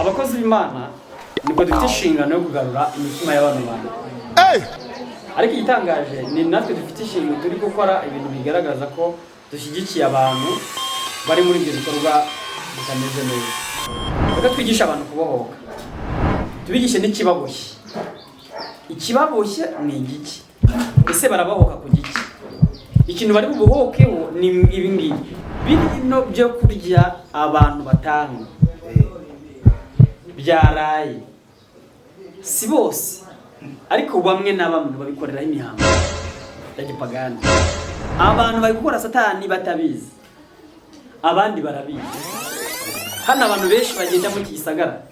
abakozi b'Imana niko dufite inshingano yo kugarura imitima y'abantu bantu. Ariko igitangaje ni natwe dufite inshingano turi gukora ibintu bigaragaza ko dushyigikiye abantu bari muri ibyo bikorwa bitameze neza. Reka twigisha abantu kubohoka, tubigishe n'ikibaboshye. Ikibaboshye ni igiki? Ese barabahoka ku giki? Ikintu bari bubohokeho ni ibi ngibi bino byo kurya abantu batanga byaraye. Si bose ariko bamwe na bamwe babikorera imihango ya gipagani. Abantu bari gukora satani batabizi, abandi barabizi. Hano abantu benshi bagenda mu Gisagara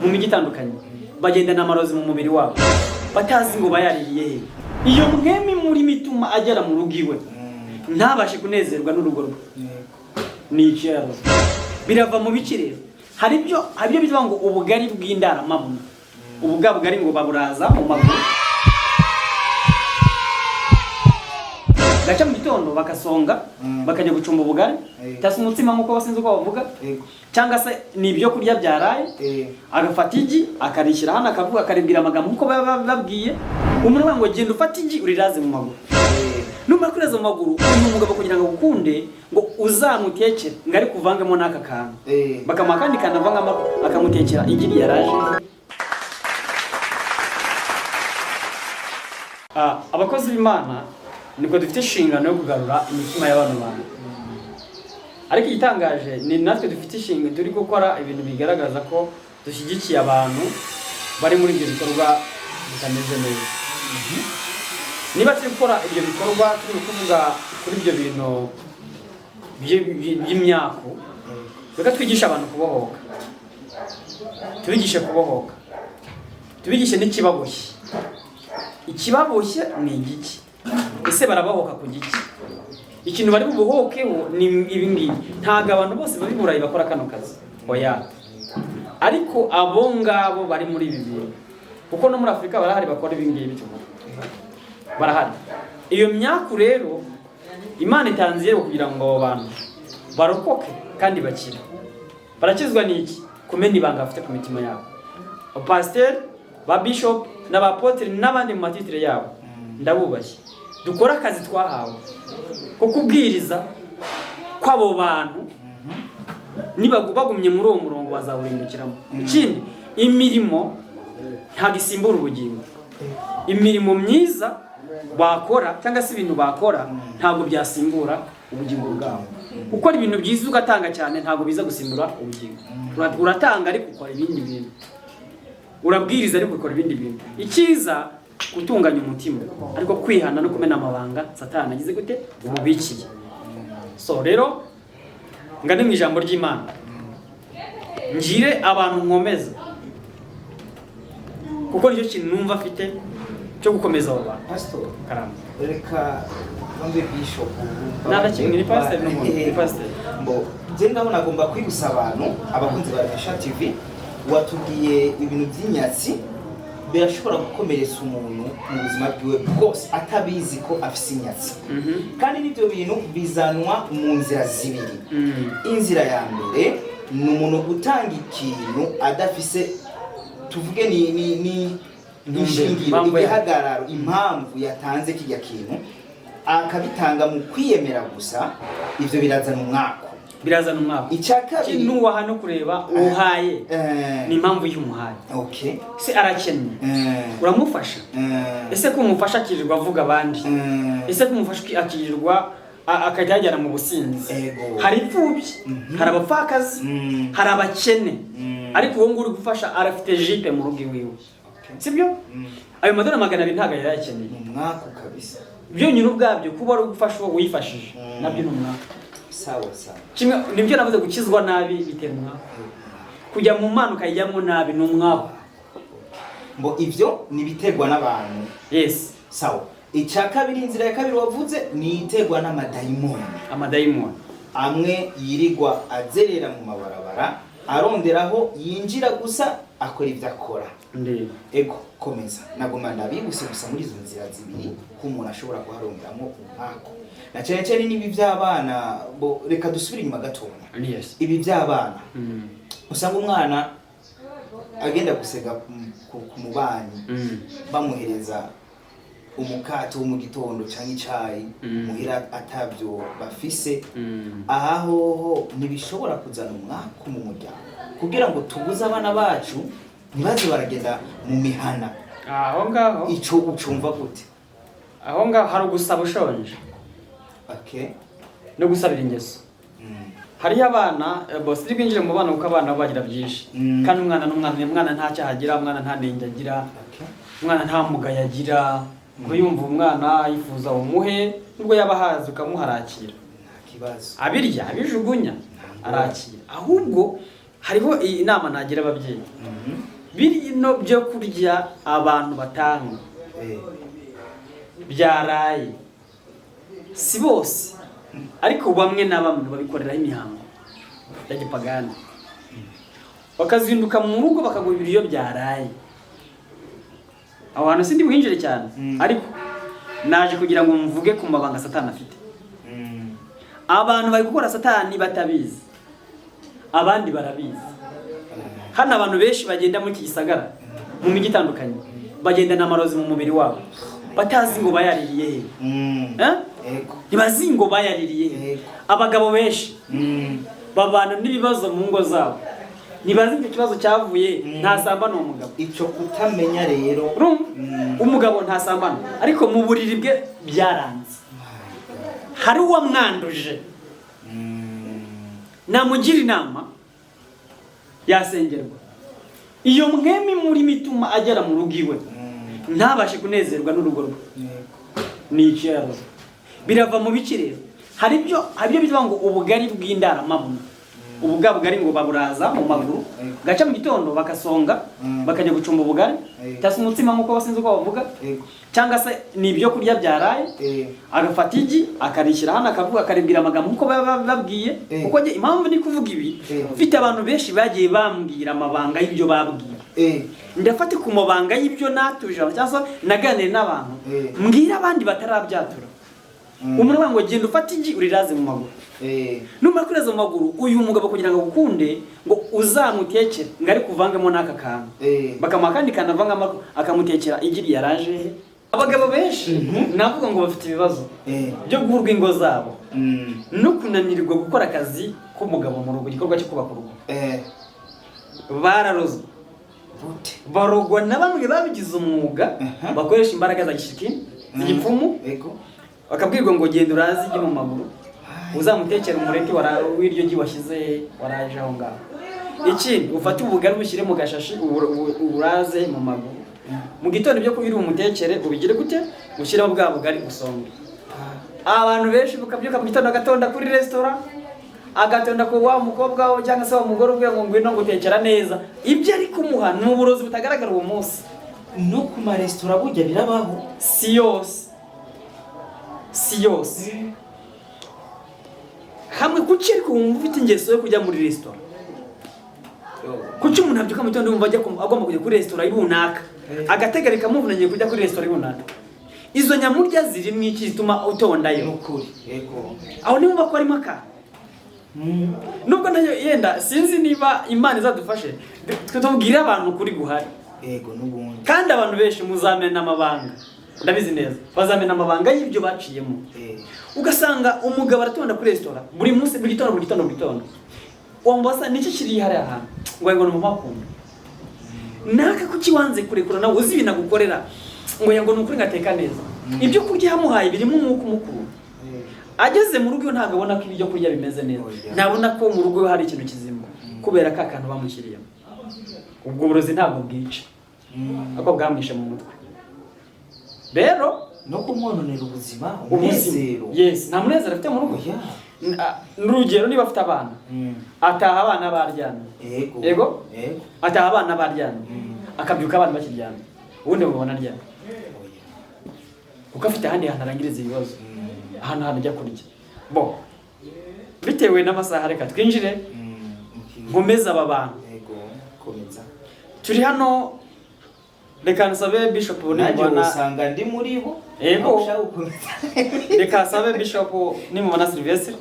mu migi itandukanye bagenda n'amarozi mu mubiri wabo batazi ngo bayaririye he. Iyo mwemi muri mituma agera mu rugo iwe ntabashe kunezerwa n'urugo rwe. Ni icyaro birava mu bikirero. Hari byo bivuga ngo ubugari bw'indara mabuna, ubugari ngo baburaza mu maguru gaca mu gitondo bakasonga bakajya gucumba ubugari tasi umutsima nkuko basinze uko bavuga, cyangwa se ni ibyo kurya byaraye agafata igi akarishyira hano akavuga akaribwira amagambo nkuko babwiye umuntu ngo genda ufata igi uriraze mu maguru. Numara kureza mu maguru uyu mugabo kugira ngo ukunde ngo uzamutekere ngari kuvangamo n'aka kantu bakama kandi kanavanga akamutekera igi yaraje. Abakozi b'Imana niko dufite inshingano yo kugarura imitima y'abantu bantu. Ariko igitangaje ni natwe dufite inshingano turi gukora ibintu bigaragaza ko dushyigikiye abantu bari muri ibyo bikorwa bitameze neza. Niba turi gukora ibyo bikorwa turi kuvuga kuri ibyo bintu by'imyako, reka twigisha abantu kubohoka, tubigishe kubohoka, tubigishe n'ikibaboshye. Ikibaboshye ni igiki? Ese barabahoka ku giki? Ikintu bari bubohokeho ni ibi ngibi. Ntago abantu bose bari burayi bakora kano kazi, oya. Ariko abo ngabo bari muri ibi bintu, kuko no muri Afrika barahari bakora ibi ngibi barahari. Iyo myaka rero Imana itanziye kugira ngo abantu barokoke kandi bakire. Barakizwa n'iki? Kumenya ibanga bafite ku mitima yabo. Pastor, ba bishop n'abapotre n'abandi mu matitire yabo ndabubashye. Dukora akazi twahawe ko kubwiriza kw'abo bantu niba bagumye muri uwo murongo bazawurindukiramo. Ikindi, imirimo ntabwo isimbura ubugingo. Imirimo myiza bakora cyangwa se ibintu bakora ntabwo byasimbura ubugingo bwabo. Ukora ibintu byiza ugatanga cyane ntabwo biza gusimbura ubugingo. Uratanga ariko ukora ibindi bintu, urabwiriza ariko ukora ibindi bintu. Ikiza gutunganya umutima, ariko kwihana no kumena amabanga Satani agize gute umubikiye. So rero ngane mu ijambo ry'Imana ngire abantu nkomeza, kuko nicyo kintu numva afite cyo gukomeza abo bantu. Pastor Karamba reka bambe bishop nada kimwe ni pastor n'umuntu ni pastor mbo je ndabona agomba kwigusa abantu abakunzi ba Mesha TV. Watubwiye ibintu by'inyatsi birashobora gukomeretsa umuntu mu buzima bwiwe bwose atabizi ko afise inyatsi. Kandi n'ibyo bintu bizanwa mu nzira zibiri. Inzira ya mbere ni umuntu gutanga ikintu adafise, tuvuge ni ishingiro, igihagararo, impamvu yatanze kijya kintu akabitanga mu kwiyemera gusa. Ivyo birazana umwako, birazana umwaka. Icyakabiri nuwaha no kureba uhaye ni impamvu y'umuhaye. Okay. Se arakennye uramufasha. Ese ko umufasha akirirwa avuga abandi. Ese ko umufasha akirirwa akajyajyana mu businzi. Hari ipfubyi, hari abapfakazi, hari abakene, ariko uwo nguri gufasha arafite jipe mu rugo iwiwe. Sibyo? Ayo madora 200 ntago yarakeneye. Umwako kabisa. Byo nyine ubwabyo kuba ari gufasha uwo wifashije nabyo ni umwaka. Sawa sawa. Kimwe nibyo navuze gukizwa nabi bitera umwaka. Kujya mu mana ukayijyamo nabi ni umwaka. Mbo ivyo nibiterwa n'abantu. Yes. Sawa. Icyakabiri, inzira ya kabiri wavuze ni iterwa n'amadayimoni. Amadayimoni amwe yirigwa azerera mu mabarabara aronderaho yinjira gusa akora ivyo akora. Ego komeza nagoma ndabibuse gusa muri izo nzira zibiri ko umuntu ashobora kuharongeramo umwako. Na cyane nibi by'abana bo reka dusubire inyuma gatonya. Yes. Ibi by'abana usanga umwana agenda gusega ku mubanyi bamuhereza umukate wo mu gitondo cyangwa icayi muhira atabyo bafise aha hoho ntibishobora kuzana umwaka mu muryango kugira ngo tubuze abana bacu ntibaze baragenda mu mihana. Aho ngaho ico ucumva gute? Aho ngaho hari ugusaba ushonje. Okay. No gusabira ingeso. Hari abana boss iri kwinjira mu bana uko abana bagira byinshi. Kandi umwana nta cyahagira, umwana nta nenge agira. Umwana nta mugaye agira. Ngo yumva umwana yifuza umuhe nubwo yabahaza ukamuharakira. Kibazo. Abirya abijugunya arakira. Ahubwo hariho inama nagira ababyeyi. Birino byo kurya abantu batanga. Byaraye. Si bose. Ariko bamwe na bamwe babikoreraho imihango ya gipagani. Bakazinduka mu rugo bakagura ibiryo byaraye. Abantu sindi buhinjire cyane ariko naje kugira ngo mvuge ku mabanga Satani afite. Abantu bari gukora Satani batabizi. Abandi barabizi. Hano abantu benshi bagenda muri Gisagara mu migi itandukanye bagenda n'amarozi mu mubiri wabo. Batazi ngo bayaririye ntibazi ngo bayaririye. Abagabo benshi babana n'ibibazo mu ngo zabo. Nibazi icyo kibazo cyavuye ntasambana umugabo. Ico kutamenya rero umugabo ntasambana ariko mu buriri bwe byaranze. Hari uwa mwanduje. Namugira inama yasengerwa. Iyo mwemi muri mituma agera mu rugo iwe ntabashe kunezerwa n'urugo rwe. Ni icyaro. Birava mu bikirero. Hari ibyo bitwa ngo ubugari bw'indara mabuna. Ubugari ngo baburaza mu maguru gaca mu gitondo bakasonga bakajya gucumba ubugari cyase umutsima nkuko basinze uko bavuga cyangwa se ni ibyo kurya byaraye agafata igi akarishyira hano akavuga akaribwira amagambo nkuko babwiye kuko impamvu ni kuvuga ibi mfite abantu benshi bagiye bambwira amabanga y'ibyo babwiye ndafate ku mabanga y'ibyo natuje cyangwa naganire n'abantu mbwira abandi batarabyatura umuntu wango genda ufata igi uriraze mu maguru numara kureza mu maguru uyu mugabo kugira ngo ukunde ngo uzamutekere ngari kuvangamo n'aka kantu bakamuha kandi kanavanga akamutekera igi yaraje. Abagabo benshi navuga ngo bafite ibibazo byo guhurwa ingo zabo no kunanirwa gukora akazi k'umugabo mu rugo gikorwa cyo kubaka urugo. Bararoze barogwa na bamwe babigize umwuga bakoresha imbaraga za gishiki z'igipfumu bakabwirwa ngo genda urazi igi mu maguru uzamutekera umureti w'iryo gi washyize waraje aho ngaho. Ikindi ufate ubugari bushyire mu gashashi uraze mu maguru mu gitondo byo kubira umutekere ubigire gute ushyiramo bwa bugari usonga. Abantu benshi bukabyuka mu gitondo agatonda kuri restaurant agatonda ku wa mukobwa we cyangwa se wa mugore ubwe ngo ngwino ngutekera neza. Ibyo ari kumuha ni uburozi butagaragara uwo munsi. No ku ma restaurant bujya birabaho si yose hamwe kuki ariko wumva ufite ingeso yo kujya muri restaurant. Kuki umuntu abyuka mu gitondo yumva agomba kujya kuri restaurant runaka agategereka muvunanye kujya kuri restaurant runaka. Izo nyamurya ziri mu iki zituma utondayo ukuri aho nimba ko arimo aka nubwo nayo yenda sinzi niba Imana izadufashe tutubwira abantu kuri guhari n'ubundi kandi abantu benshi muzamena amabanga ndabizi neza bazamena amabanga y'ibyo baciyemo. Ugasanga umugabo aratonda kuri restaurant buri munsi buri gitondo wambasa n'iki kiri hari ahantu ngo ni mumakunda naka kuki wanze kurekura nawe uzi binagukorera ngo yango nukuri ngateka neza ibyo kurya yamuhaye birimo umwuka mukuru. Ageze mu rugo ntabwo abona ko ibyo kurya bimeze neza nabona ko mu rugo hari ikintu kizima kubera ka kantu bamushyiriyemo. Ubwo burozi ntabwo bwica ako bwamwishe mu mutwe rero no kumwononera ubuzima umunezero. Yes nta munezero afite mu rugo. N'urugero niba afite abana ataha abana baryamye ataha abana baryamye akabyuka abana bakiryamye ubundi mubona aryamye kuko afite ahandi hantu arangiriza ibibazo ahantu ajya kurya bo bitewe n'amasaha. Reka twinjire nkomeza aba bantu turi hano. Reka nsabe Bishop nimubona usanga ndi muri bo reka nsabe Bishop nimubona Sylvestre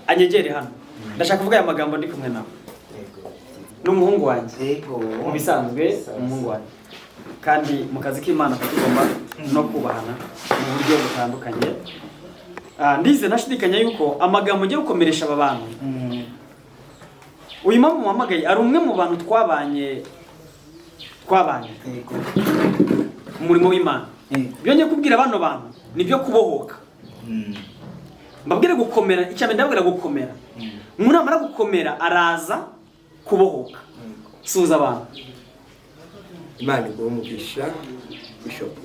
anyegere hano ndashaka kuvuga aya magambo ndi kumwe nawe. n'umuhungu wanjye yego mu bisanzwe umuhungu wanjye kandi mu kazi k'Imana tugomba no kubahana mu buryo butandukanye. Ndize nashidikanya yuko amagambo ngiye gukomeresha aba bantu uyu mpamvu muhamagaye ari umwe mu bantu twabanye umurimo w'Imana. Ibyo ngiye kubwira bano bantu nibyo kubohoka. Mbabwire gukomera, icyame ndabwira gukomera. Umuntu amara gukomera araza kubohoka. Suza abantu. Imana igumugisha Bishop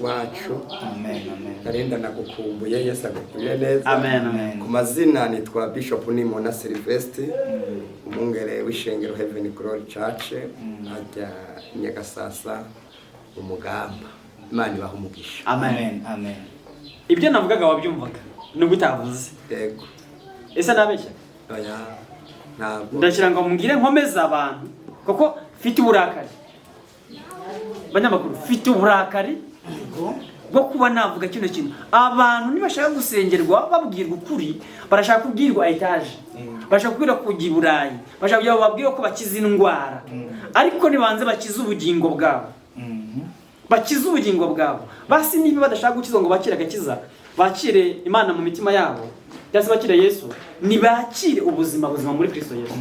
wacu. Amen. Karenda nagukumbuye, Yesu agukuye neza. Amen. Ku mazina nitwa Bishop Nimona Sylvestre, umwungere w'ishengero Heaven Glory Church, ajya Nyagasasa umugamba. Imana ibaha umugisha. Amen. Ibyo navugaga wabyumvaga nubwo utavuze. Yego. Ese nabeshya? Oya. Ntabwo. Ndashira ngo mungire nkomeza abantu kuko fite uburakari. Banyamakuru fite uburakari bwo kuba navuga kino kintu. Abantu nibashaka gusengerwa babwirwa ukuri, barashaka kubwirwa etage. Bashaka kubwira kujya Burayi. Bashaka kujya babwira ko bakiza indwara. Ariko nibanze bakiza ubugingo bwabo. Bakiza ubugingo bwabo. Basi niba badashaka gukiza ngo bakire agakiza, bakire Imana mu mitima yabo. Cyase bakire Yesu, nibakire ubuzima muri Kristo Yesu.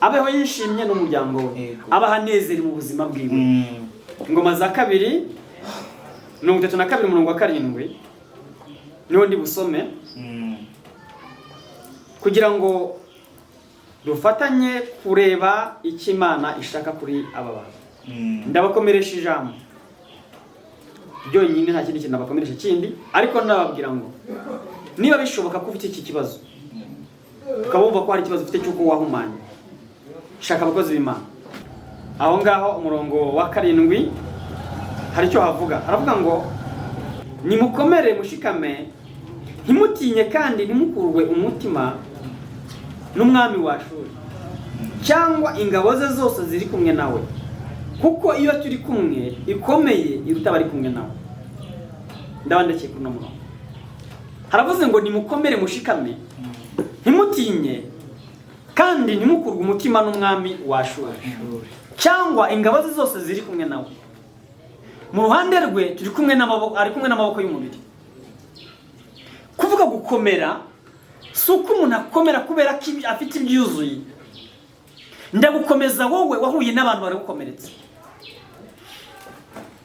Abeho yishimye n'umuryango we. Abahanezeri mu buzima bwiwe. Ingoma za 2:32 niho ndi busome kugira ngo dufatanye kureba icyo Imana ishaka kuri aba bantu. Ndabakomeresha ijambo byonyine, nta kindi kintu nabakomeresha kindi, ariko nababwira ngo niba bishoboka ko ufite iki kibazo ukabumva ko hari ikibazo ufite cy'uko wahumanye, shaka abakozi b'Imana. Aho ngaho umurongo wa 7 hari icyo havuga. Haravuga ngo nimukomere mushikame, ntimutinye kandi ntimukurwe umutima n'umwami wa Ashuri cyangwa ingabo ze zose ziri kumwe nawe, kuko iyo turi kumwe ikomeye iruta bari kumwe nawe. Ndabandekeye kuno murongo. Haravuze ngo nimukomere mushikame, ntimutinye kandi ntimukurwe umutima n'umwami wa Ashuri cyangwa ingabo ze zose ziri kumwe nawe. Mu ruhande rwe turi kumwe n'amaboko, ari kumwe n'amaboko y'umubiri. Kuvuga gukomera suko umuntu akomera kubera ko afite ibyuzuye. Ndagukomeza wowe wahuye n'abantu bari gukomeretsa.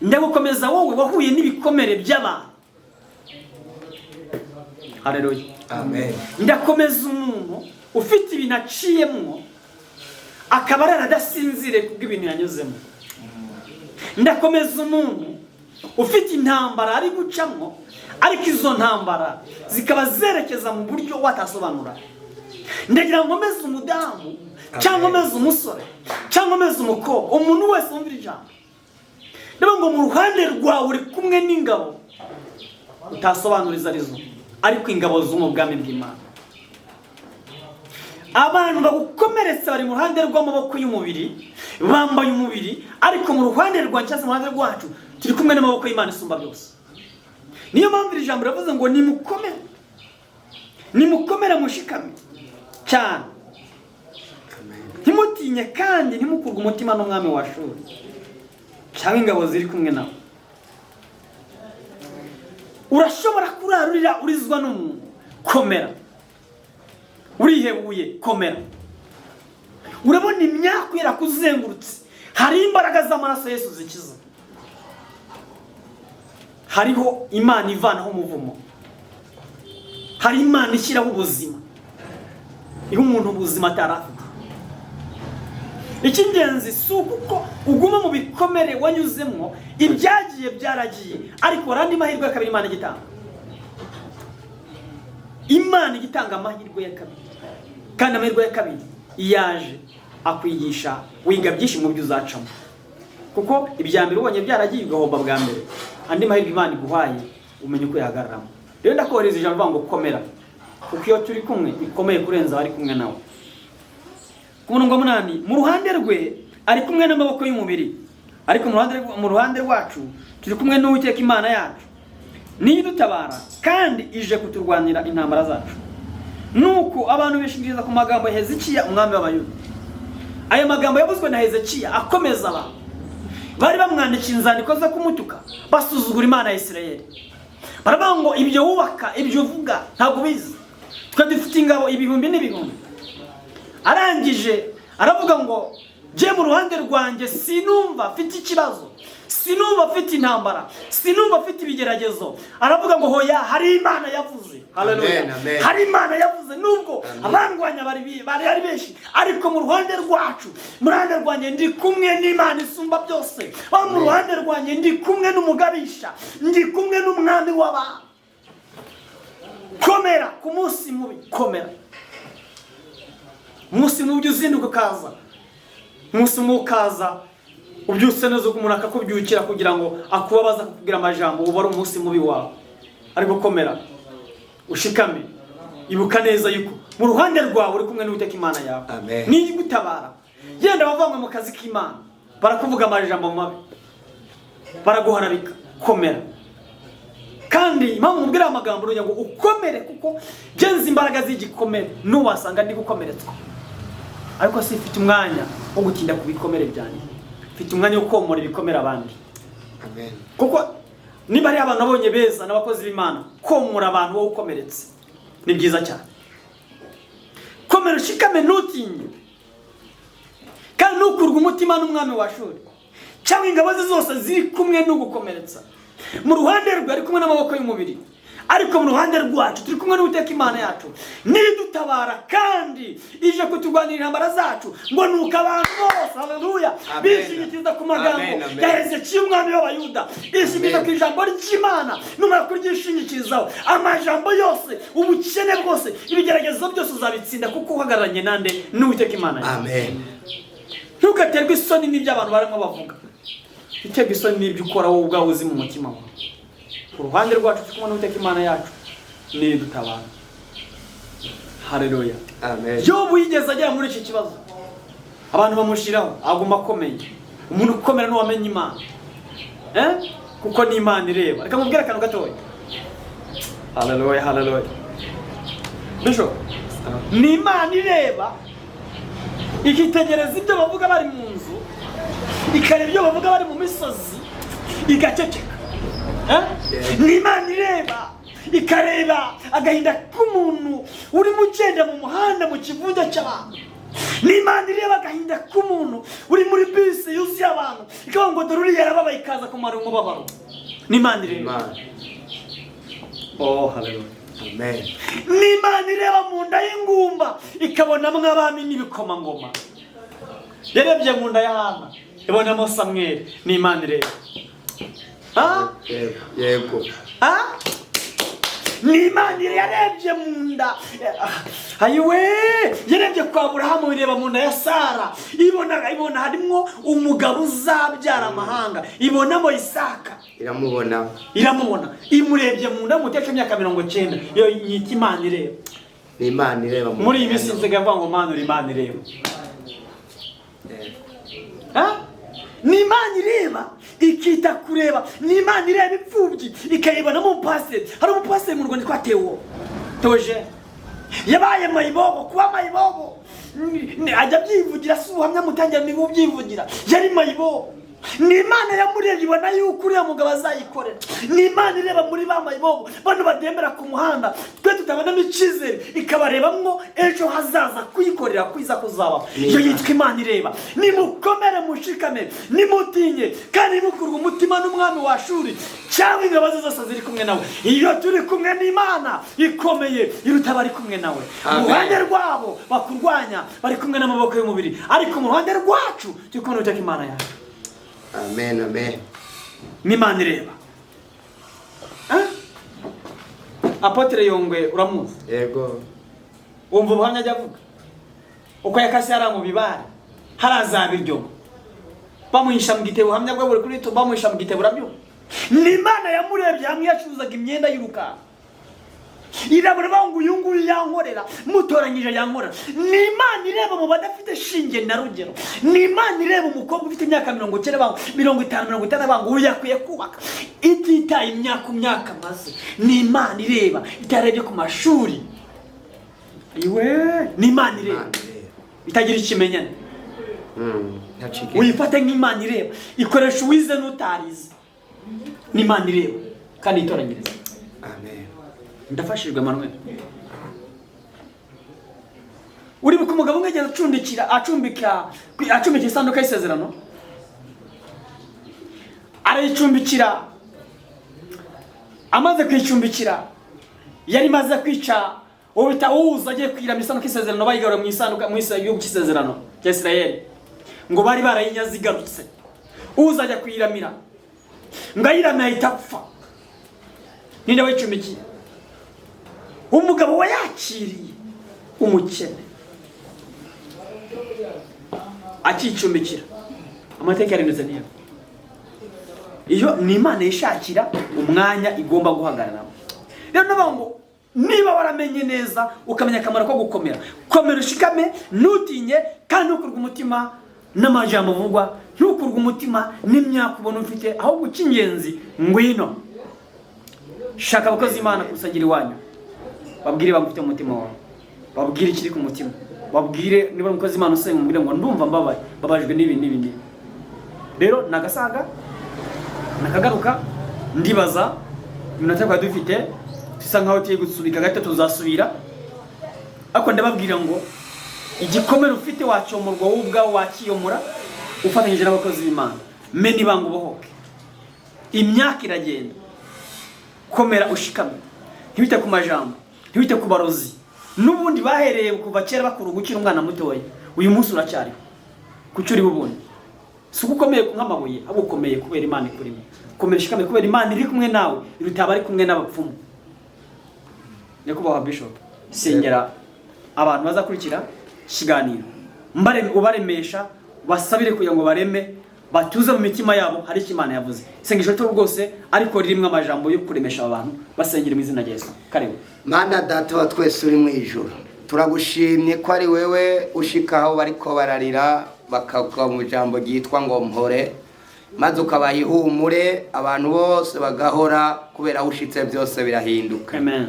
Ndagukomeza wowe wahuye n'ibikomere by'abantu. Haleluya. Amen. Ndakomeza umuntu ufite ibintu aciyemo akaba aradasinzire kubw'ibintu yanyuzemo. Ndakomeza umuntu ufite intambara ari gucamo, ariko izo ntambara zikaba zerekeza mu buryo watasobanura. Ndagira ngo meze umudamu cyangwa meze umusore cyangwa meze umukobwa, umuntu wese wumvira ijambo, ndabona ngo mu ruhande rwawe uri kumwe n'ingabo utasobanuriza arizo, ariko ingabo zo mu bwami bw'Imana. Abantu bagukomeretsa bari mu ruhande rw'amaboko y'umubiri, bambaye umubiri, ariko mu ruhande rwa cyangwa mu ruhande rwacu turi kumwe n'amaboko y'Imana isumba byose. Niyo mpamvu iri jambo ravuze ngo nimukomere mushikame cyane, ntimutinye kandi ntimukurwe umutima n'umwami wa Ashuri cyangwa ingabo ziri kumwe nawe. Urashobora kurarurira urizwa n'umuntu, komera. Urihebuye, komera. Urabona imyaka irakuzengurutse, hari imbaraga z'amaraso Yesu zikiza. Hariho Imana ivanaho umuvumo, hari Imana ishyiraho ubuzima, iho umuntu ubuzima atarafite. Icy'ingenzi si uko uguma mu bikomere wanyuzemo, ibyagiye byaragiye, ariko randi mahirwe ya kabiri Imana igitanga. Imana igitanga amahirwe ya kabiri, kandi amahirwe ya kabiri yaje akwigisha wiga byinshi mu byo uzacamo, kuko ibya mbere ubonye byaragiye ugahomba bwa mbere, andi mahirwe Imana iguhaye umenye uko yahagararamo. Rero ndakohereza ijambo ngo komera, kuko iyo turi kumwe ikomeye kurenza bari kumwe nawe. Ku murongo wa 8, mu ruhande rwe ari kumwe n'amaboko y'umubiri, ariko mu ruhande rwacu turi kumwe n'Uwiteka Imana yacu, niyo dutabara kandi ije kuturwanira intambara zacu. Nuko abantu bishingiriza ku magambo ya Hezekiya umwami w'Abayuda, aya magambo yavuzwe na Hezekiya akomeza abantu bari bamwandikiye inzandiko zo kumutuka basuzugura Imana ya Isirayeli. Baravuga ngo ibyo wubaka, ibyo uvuga ntabwo bizi, twe dufite ingabo ibihumbi n'ibihumbi. Arangije aravuga ngo je mu ruhande rwanjye sinumva mfite ikibazo, sinumva mfite intambara, sinumva mfite ibigeragezo. Aravuga ngo hoya, hari Imana yavuze. Haleluya. Hari Imana yavuze nubwo abangwanya bari ari benshi, ariko mu ruhande rwacu, mu ruhande rwanjye ndi kumwe n'Imana isumba byose. Mu ruhande rwanjye ndi kumwe n'umugabisha, ndi kumwe n'umwami w'abantu. Komera ku munsi mubi, komera. Umunsi mubi uzinduka ukaza, umunsi mubi ukaza ubyutse neza umuntu akakubyukira kugira ngo akubabaza kukugira amajambo, uba ari umunsi mubi wawe. Ariko komera, ushikame, ibuka neza yuko mu ruhande rwawe uri kumwe n'Uwiteka Imana yawe. Ni gutabara. Yenda bavanywe mu kazi k'Imana barakuvuga amajambo mabi, baraguharabika, komera. Kandi impamvu mubwira amagambo rugira ngo ukomere, kuko genza imbaraga z'igikomere n'uwasanga ndi gukomeretswa. Ariko si mfite umwanya wo gutinda ku bikomere byanjye, mfite umwanya wo komora ibikomere abandi. Amen. Kuko niba ari abantu abonye beza n'abakozi b'Imana, komora abantu wo ukomeretse ni byiza cyane. Komera ushikame, ntutinye, kandi ntukurwe umutima n'umwami wa Shuri cyangwa ingabo ze zose ziri kumwe n'ugukomeretsa. Mu ruhande rwe ari kumwe n'amaboko y'umubiri, ariko mu ruhande rwacu turi kumwe n'Uwiteka Imana yacu nidutabara kandi ije kuturwanira intambara zacu. ngo nuko abantu bose, haleluya, bishingikiriza ku magambo ya Hezekiya umwami w'Abayuda, bishingikiriza ku ijambo ry'Imana. Numara kuryishingikirizaho, amajambo yose, ubukene bwose, ibigeragezo byose uzabitsinda, kuko uhagararanye nande? n'Uwiteka Imana yacu. Amen. Ntugaterwe isoni n'ibyo abantu barimo bavuga, iterwa isoni n'ibyo ukora wowe ubwawe uzi mu mutima wawe. Ku ruhande rwacu turi kumwe n'Uwiteka Imana yacu nidutabara. Haleluya. Amen. Yobu yigeze agera muri iki kibazo, abantu bamushiraho, aguma akomeye. Umuntu ukomera n'uwamenye Imana, kuko ni Imana ireba. Reka mubwire akantu gatoya. Haleluya, haleluya. Bishop, ni Imana ireba, ikitegereza ibyo bavuga bari mu nzu, ikareba ibyo bavuga bari mu misozi, igaceceka. Ni Imana ireba, ikareba agahinda k'umuntu urimo ugenda mu muhanda mu kivundo cy'abantu. Ni Imana ireba agahinda k'umuntu uri muri bisi yuzuye abantu, ikavuga ngo dore uriya yarababaye, ikaza kumara umubabaro. Ni Imana ireba. Oh, haleluya. Amen. Ni Imana ireba mu nda y'ingumba, ikabonamo abami n'ibikomangoma. Yarebye mu nda ya Hana, ibonamo Samweli. Ni Imana ireba. Yego. Ni Imana yarebye mu nda. Ayiwe, yarebye kwa Aburahamu, ireba mu nda ya Sara, ibona harimo umugabo uzabyara amahanga, ibonamo Isaka. Iramubona. Imurebye mu nda mu teka imyaka 90. Yo yita Imana ireba. Ni Imana ireba. Muri iyi minsi nsigaye mvuga ngo Mana uri Imana ireba. Ni Imana ireba, ikita kureba. Ni Imana ireba imfubyi, ikayibona mu pasiteri. Hari umupasiteri mu Rwanda twatewe Toje, yabaye mayibobo. Kuba mayibobo ajya byivugira, si ubuhamya mutangira niba ubyivugira. Yari mayibobo. Ni Imana yamurebye, ibona yuko uriya mugabo azayikorera. Ni Imana ireba muri ba mayibobo, bano badembera ku muhanda, twe tutabonamo icyizere, ikabarebamwo ejo hazaza kuyikorera kwiza kuzaba. Iyo yitwa Imana ireba. Nimukomere, mushikame, nimutinye, kandi mukurwa umutima n'umwami wa Shuri cyangwa ingabo zose ziri kumwe nawe. Iyo turi kumwe n'Imana ikomeye, iruta bari kumwe nawe. Mu ruhande rwabo bakurwanya bari kumwe n'amaboko y'umubiri, ariko mu ruhande rwacu turi kumwe n'Uwiteka Imana yacu. Amen, amen. Ni Imana ireba. Apotre Yongwe uramuzi? Yego. Umva ubuhamya ajya avuga uko yakase yari mu bibare, harazaba iryo bamuhisha mu gitebo. Ubuhamya bwe buri kuri YouTube, bamuhisha mu gitebo. Urabyumva? Ni Imana yamurebye hamwe yacuzaga imyenda y'uruka, irabura bangu uyu nguyu yankorera, mutoranyije yankorera. Ni Imana ireba mu badafite shinge na rugero. Ni Imana ireba umukobwa ufite imyaka 90 bangu 50 bangu uyu yakwiye kubaka, ititaye imyaka maze. Ni Imana ireba, itarebye ku mashuri. Iwe, ni Imana ireba, itagira ikimenyane. uyifate nk'Imana ireba, ikoresha uwize n'utarize, n'Imana ireba kandi itoranyiriza. Amen. Ndafashijwe Manuel. Uri buka umugabo umwe agenda acumbika isanduka y'isezerano, arayicumbikira, amaze kwicumbikira yari maze kwica ubita uza agiye kwiramira isanduka y'isezerano, bayigarura mu isanduka mu igihugu cy'isezerano cya Isirayeli, ngo bari barayinyaze igarutse, uza ajya kuyiramira ngo ayiramira ahita apfa. Ninde wayicumbikiye? Umugabo wayakiriye, umukene akicumbikira. Amateka yaremeze niyo. Iyo ni Imana yishakira umwanya igomba guhagararamo. Rero nabango niba waramenye neza ukamenya akamaro ko gukomera, komera ushikame, ntutinye kandi ntukurwe umutima n'amajambo mvugwa, ntukurwe umutima n'imyaka ubona ufite, ahubwo cy'ingenzi ngwino shaka abakozi Imana kusagira iwanyu, babwire bagufite umutima wawe, babwire ikiri ku mutima, babwire niba umukozi Imana usenga umubwire ngo ndumva mbabaye, babajwe n'ibi. Rero nagasaga nakagaruka ndibaza iminota kwa dufite tusa nkaho tugiye gusubika gato, tuzasubira. Ako ndababwira ngo igikomere ufite wacyomorwa wowe ubwawe, wakiyomora ufatanyije n'abakozi b'Imana. Meni bangu bohoke, imyaka iragenda, komera ushikame, ntibite ku majambo, ntibite ku barozi n'ubundi bahereye kuva kera bakuru gukira umwana mutoya. Uyu munsi uracyari kucyo uri bubundi, si ukomeye nk'amabuye, abo ukomeye kubera Imana ikurimo. Komera ushikame kubera Imana iri kumwe nawe, irutaba ari kumwe n'abapfumu. Nyakubahwa Bishop, sengera abantu bazakurikira kiganiro, ubaremesha, basabire kugira ngo bareme, batuze mu mitima yabo hari icyo Imana yavuze. Sengesho cyo rwose ariko ririmo amajambo yo kuremesha abantu, basengera mu izina rya Yesu. Karibu Mana Data wa twese uri mu ijuru, turagushimye ko ari wewe ushikaho bariko bararira bakagwa mu jambo ryitwa ngo mpore, maze ukabaha ihumure abantu bose bagahora, kubera ushitse byose birahinduka. Amen.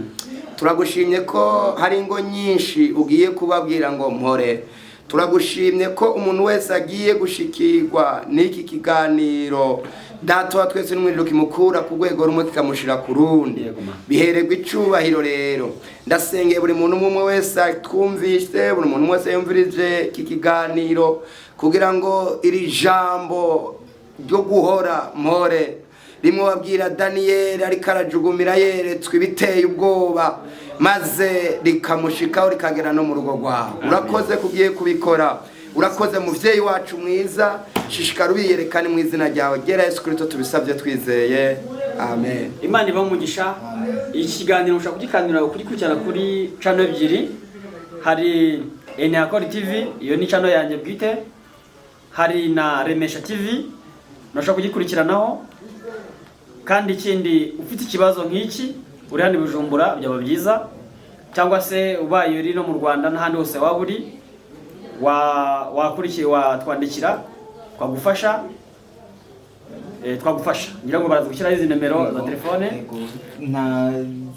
Turagushimye ko hari ingo nyinshi ugiye kubabwira ngo mpore. Turagushimye ko umuntu wese agiye gushikirwa n'iki kiganiro, Data wa twese n'umwiriro kimukura ku rwego rumwe kikamushira ku rundi. Bihererwa icubahiro. Rero ndasengeye buri muntu umwe wese twumvise, buri muntu wese yumvirije iki kiganiro, kugira ngo iri jambo ryo guhora mpore rimwe wabwira Daniel ariko arajugumira yeretswe ibiteye ubwoba, maze rikamushikaho rikagera no mu rugo rwawe. Urakoze kugiye kubikora, urakoze muvyeyi wacu mwiza, shishikara ubiyerekane mu izina ryawe gera Yesu Kristo tubisabye twizeye. Amen. Imana iba umugisha. Ikiganiro ushaka kugikanira kugikurikirana kuri channel ebyiri, hari Enakori TV, iyo ni channel yanjye bwite, hari na Remesha TV nashaka kugikurikiranaho. Kandi ikindi ufite ikibazo nk'iki uri hano Bujumbura byaba byiza, cyangwa se ubaye uri no mu Rwanda n'ahandi hose waba uri, wakurikiye watwandikira twagufasha. Ngira ngo baraza gushyiraho izi nimero za telefone. Nta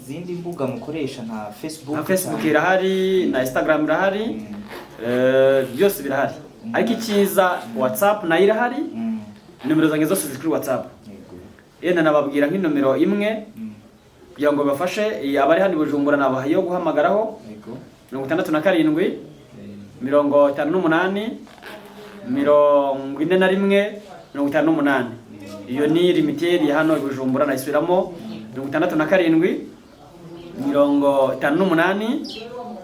zindi mbuga mukoresha, nta Facebook irahari, na Instagram irahari, byose birahari. Ariko ikiza WhatsApp nayo irahari, nimero zanjye zose ziri kuri WhatsApp. Yenda nababwira nk'inomero imwe kugira ngo bafashe abari hano Bujumbura, nabaha yo guhamagaraho 67 58 41 58. Iyo ni limited ya hano Bujumbura, nayisubiramo 67 58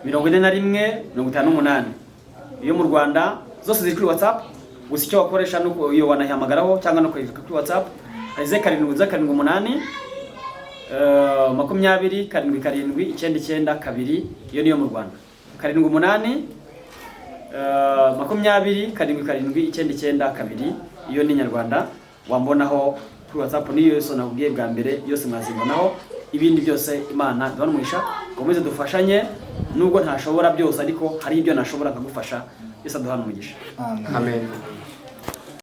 41 58. Iyo mu Rwanda zose ziri kuri WhatsApp, gusa icyo wakoresha nuko iyo wanahamagaraho cyangwa no kuri WhatsApp. Aize karindwi 8 20 karindwi 992. Iyo niyo mu Rwanda. 7 8 20 karindwi 992. Iyo ni Nyarwanda. Wambonaho kuri WhatsApp niyo yose nabwiye bwa mbere, yose mwazibonaho. Ibindi byose Imana ndabamwisha komeze dufashanye, nubwo ntashobora byose ariko hari ibyo nashobora kugufasha. Yesu aduhana umugisha. Amen.